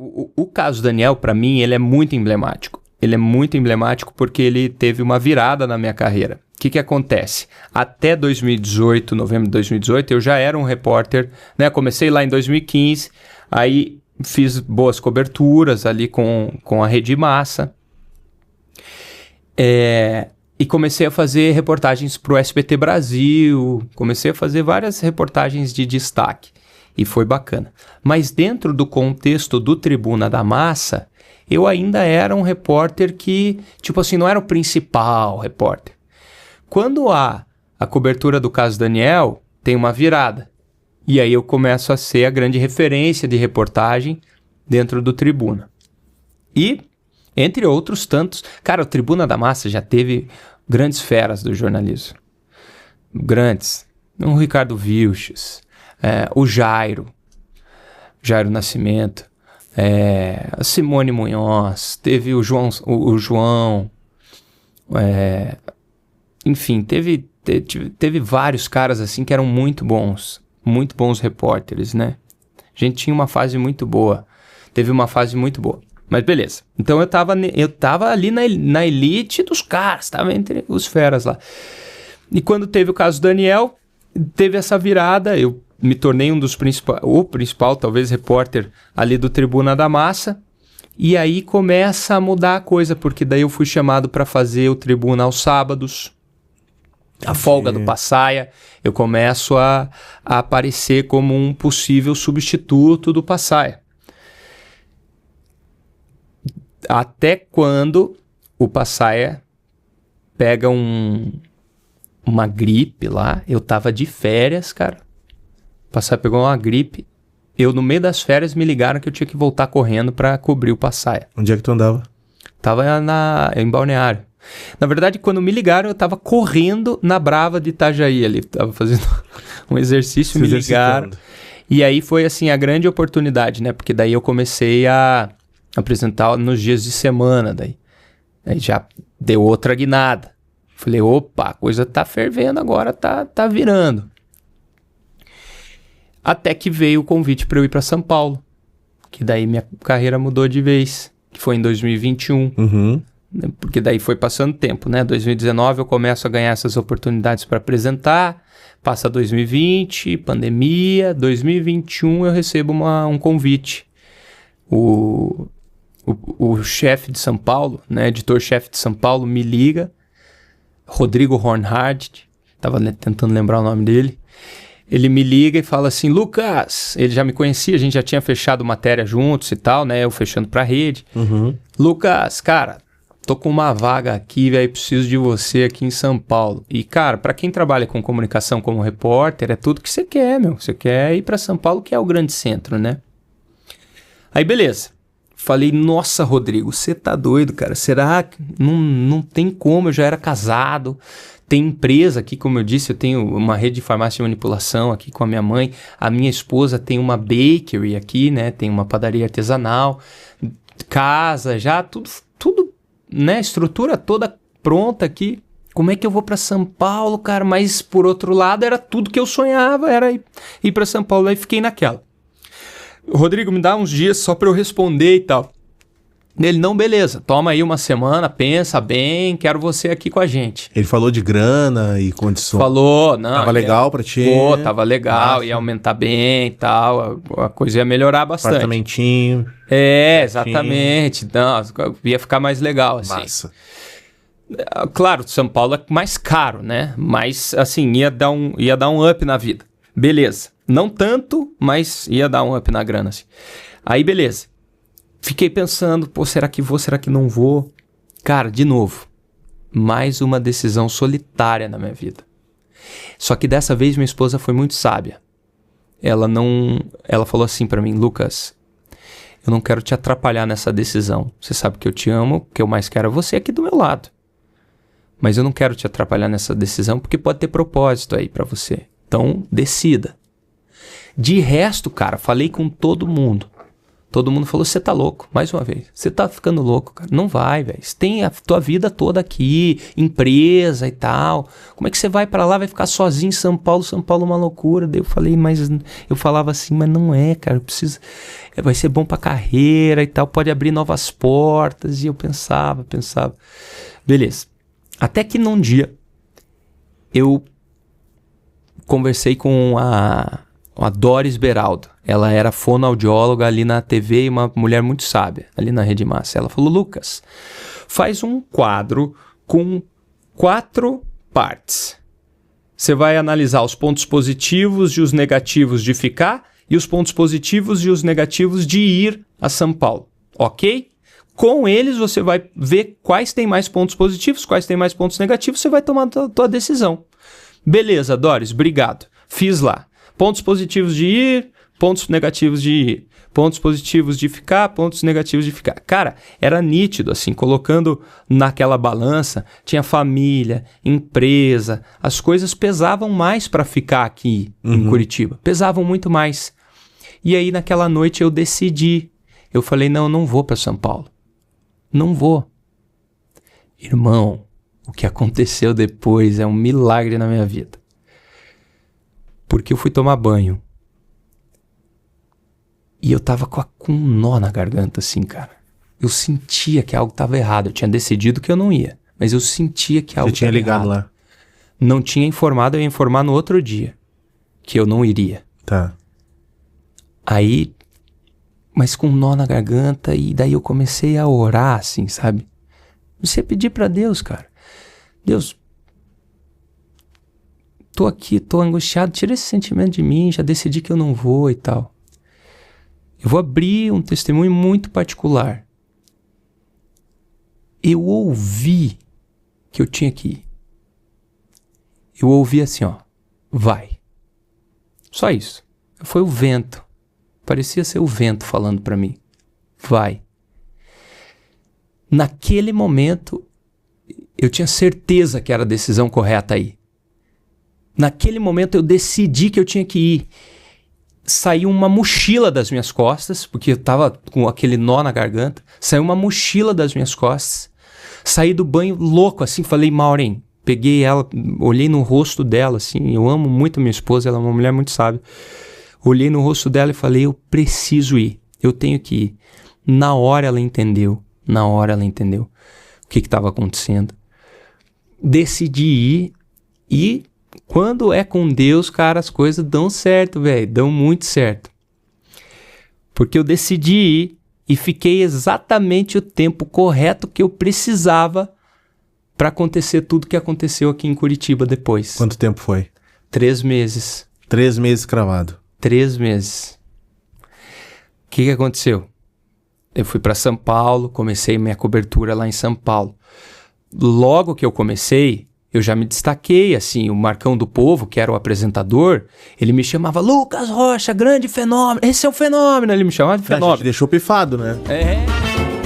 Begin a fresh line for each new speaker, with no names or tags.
o caso Daniel, para mim, ele é muito emblemático. Ele é muito emblemático porque ele teve uma virada na minha carreira. O que acontece? Até 2018, novembro de 2018, eu já era um repórter, né? Comecei lá em 2015, aí fiz boas coberturas ali com a Rede Massa. E comecei a fazer reportagens para o SBT Brasil, comecei a fazer várias reportagens de destaque. E foi bacana. Mas dentro do contexto do Tribuna da Massa, eu ainda era um repórter que, tipo assim, não era o principal repórter. Quando há a cobertura do caso Daniel, tem uma virada. E aí eu começo a ser a grande referência de reportagem dentro do Tribuna. E, entre outros tantos, cara, o Tribuna da Massa já teve grandes feras do jornalismo. Grandes. O Ricardo Vilches, o Jairo Nascimento, a Simone Munhoz, teve o João, enfim, teve vários caras assim que eram muito bons repórteres, né? A gente tinha uma fase muito boa, teve uma fase muito boa. Mas beleza, então eu tava ali na elite dos caras, tava entre os feras lá. E quando teve o caso Daniel, teve essa virada, eu me tornei o principal, talvez, repórter ali do Tribuna da Massa. E aí começa a mudar a coisa, porque daí eu fui chamado para fazer o Tribuna aos sábados, a folga do Passaia. Eu começo a aparecer como um possível substituto do Passaia. Até quando o Passaia pega uma gripe lá, eu tava de férias, cara. O Passaia pegou uma gripe. No meio das férias, me ligaram que eu tinha que voltar correndo pra cobrir o Passaia.
Onde é que tu andava?
Tava em Balneário. Na verdade, quando me ligaram, eu tava correndo na Brava de Itajaí ali. Tava fazendo um exercício, me ligaram. E aí foi, assim, a grande oportunidade, né? Porque daí eu comecei a apresentar nos dias de semana, daí. Aí já deu outra guinada. Falei, opa, a coisa tá fervendo agora, tá virando. Até que veio o convite para eu ir para São Paulo, que daí minha carreira mudou de vez, que foi em 2021, porque daí foi passando tempo, né? 2019 eu começo a ganhar essas oportunidades para apresentar, passa 2020, pandemia, 2021 eu recebo um convite. O chefe de São Paulo, né, editor-chefe de São Paulo, me liga, Rodrigo Hornhardt, estava tentando lembrar o nome dele. Ele me liga e fala assim, Lucas, ele já me conhecia, a gente já tinha fechado matéria juntos e tal, né, eu fechando pra rede. Lucas, cara, tô com uma vaga aqui, velho, preciso de você aqui em São Paulo. E, cara, pra quem trabalha com comunicação como repórter, é tudo que você quer, meu. Você quer ir pra São Paulo, que é o grande centro, né? Aí, beleza. Falei, nossa, Rodrigo, você tá doido, cara? Será que não tem como? Eu já era casado. Tem empresa aqui, como eu disse, eu tenho uma rede de farmácia de manipulação aqui com a minha mãe. A minha esposa tem uma bakery aqui, né? Tem uma padaria artesanal. Casa, já tudo, né? Estrutura toda pronta aqui. Como é que eu vou para São Paulo, cara? Mas, por outro lado, era tudo que eu sonhava, era ir para São Paulo. Aí fiquei naquela. Rodrigo, me dá uns dias só para eu responder e tal. Ele, não, beleza, toma aí uma semana, pensa bem, quero você aqui com a gente.
Ele falou de grana e condições.
Falou, não.
Tava legal pra ti?
Pô, tava legal, ia aumentar bem e tal, a coisa ia melhorar bastante.
Apartamentinho.
Exatamente, não, ia ficar mais legal, assim.
Massa.
Claro, São Paulo é mais caro, né? Mas, assim, ia dar um up na vida. Beleza. Não tanto, mas ia dar um up na grana, assim. Aí, beleza. Fiquei pensando, pô, será que vou, será que não vou? Cara, de novo, mais uma decisão solitária na minha vida. Só que dessa vez minha esposa foi muito sábia. Ela falou assim pra mim, Lucas, eu não quero te atrapalhar nessa decisão. Você sabe que eu te amo, o que eu mais quero é você aqui do meu lado. Mas eu não quero te atrapalhar nessa decisão porque pode ter propósito aí pra você. Então, decida. De resto, cara, falei com todo mundo. Todo mundo falou, você tá louco, mais uma vez. Você tá ficando louco, cara. Não vai, velho. Você tem a tua vida toda aqui, empresa e tal. Como é que você vai pra lá, vai ficar sozinho em São Paulo? São Paulo é uma loucura. Daí eu falei, eu falava assim, mas não é, cara. Eu preciso, vai ser bom pra carreira e tal. Pode abrir novas portas. E eu pensava. Beleza. Até que num dia, eu conversei com a Doris Beraldo. Ela era fonoaudióloga ali na TV e uma mulher muito sábia ali na Rede Massa. Ela falou, Lucas, faz um quadro com 4 partes. Você vai analisar os pontos positivos e os negativos de ficar e os pontos positivos e os negativos de ir a São Paulo. Ok? Com eles você vai ver quais têm mais pontos positivos, quais têm mais pontos negativos, você vai tomar a tua decisão. Beleza, Doris, obrigado. Fiz lá. Pontos positivos de ir, pontos negativos de ir. Pontos positivos de ficar, pontos negativos de ficar. Cara, era nítido, assim, colocando naquela balança, tinha família, empresa, as coisas pesavam mais para ficar aqui em Curitiba. Pesavam muito mais. E aí, naquela noite, eu decidi. Eu falei, não vou para São Paulo. Não vou. Irmão, o que aconteceu depois é um milagre na minha vida. Porque eu fui tomar banho. E eu tava com um nó na garganta, assim, cara. Eu sentia que algo tava errado. Eu tinha decidido que eu não ia. Mas eu sentia que algo
Você tinha ligado
errado.
lá?
Não tinha informado, eu ia informar no outro dia. Que eu não iria.
Tá.
Aí, mas com um nó na garganta. E daí eu comecei a orar, assim, sabe? Você pedir pra Deus, cara. Deus, tô aqui, tô angustiado, tira esse sentimento de mim, já decidi que eu não vou e tal. Eu vou abrir um testemunho muito particular. Eu ouvi que eu tinha que ir. Eu ouvi assim, ó, vai. Só isso. Foi o vento. Parecia ser o vento falando pra mim. Vai. Naquele momento, eu tinha certeza que era a decisão correta aí. Naquele momento eu decidi que eu tinha que ir. Saiu uma mochila das minhas costas, porque eu tava com aquele nó na garganta. Saiu uma mochila das minhas costas. Saí do banho louco, assim, falei, Maureen. Peguei ela, olhei no rosto dela, assim. Eu amo muito minha esposa, ela é uma mulher muito sábia. Olhei no rosto dela e falei, eu preciso ir. Eu tenho que ir. Na hora ela entendeu. O que estava acontecendo. Decidi ir e quando é com Deus, cara, as coisas dão certo, velho. Dão muito certo. Porque eu decidi ir e fiquei exatamente o tempo correto que eu precisava para acontecer tudo que aconteceu aqui em Curitiba depois.
Quanto tempo foi?
3 meses.
3 meses cravado.
3 meses. O que aconteceu? Eu fui para São Paulo, comecei minha cobertura lá em São Paulo. Logo que eu comecei, eu já me destaquei, assim, o Marcão do Povo, que era o apresentador, ele me chamava Lucas Rocha, grande fenômeno, esse é o fenômeno, ele me chamava de fenômeno.
A gente deixou pifado, né?
É.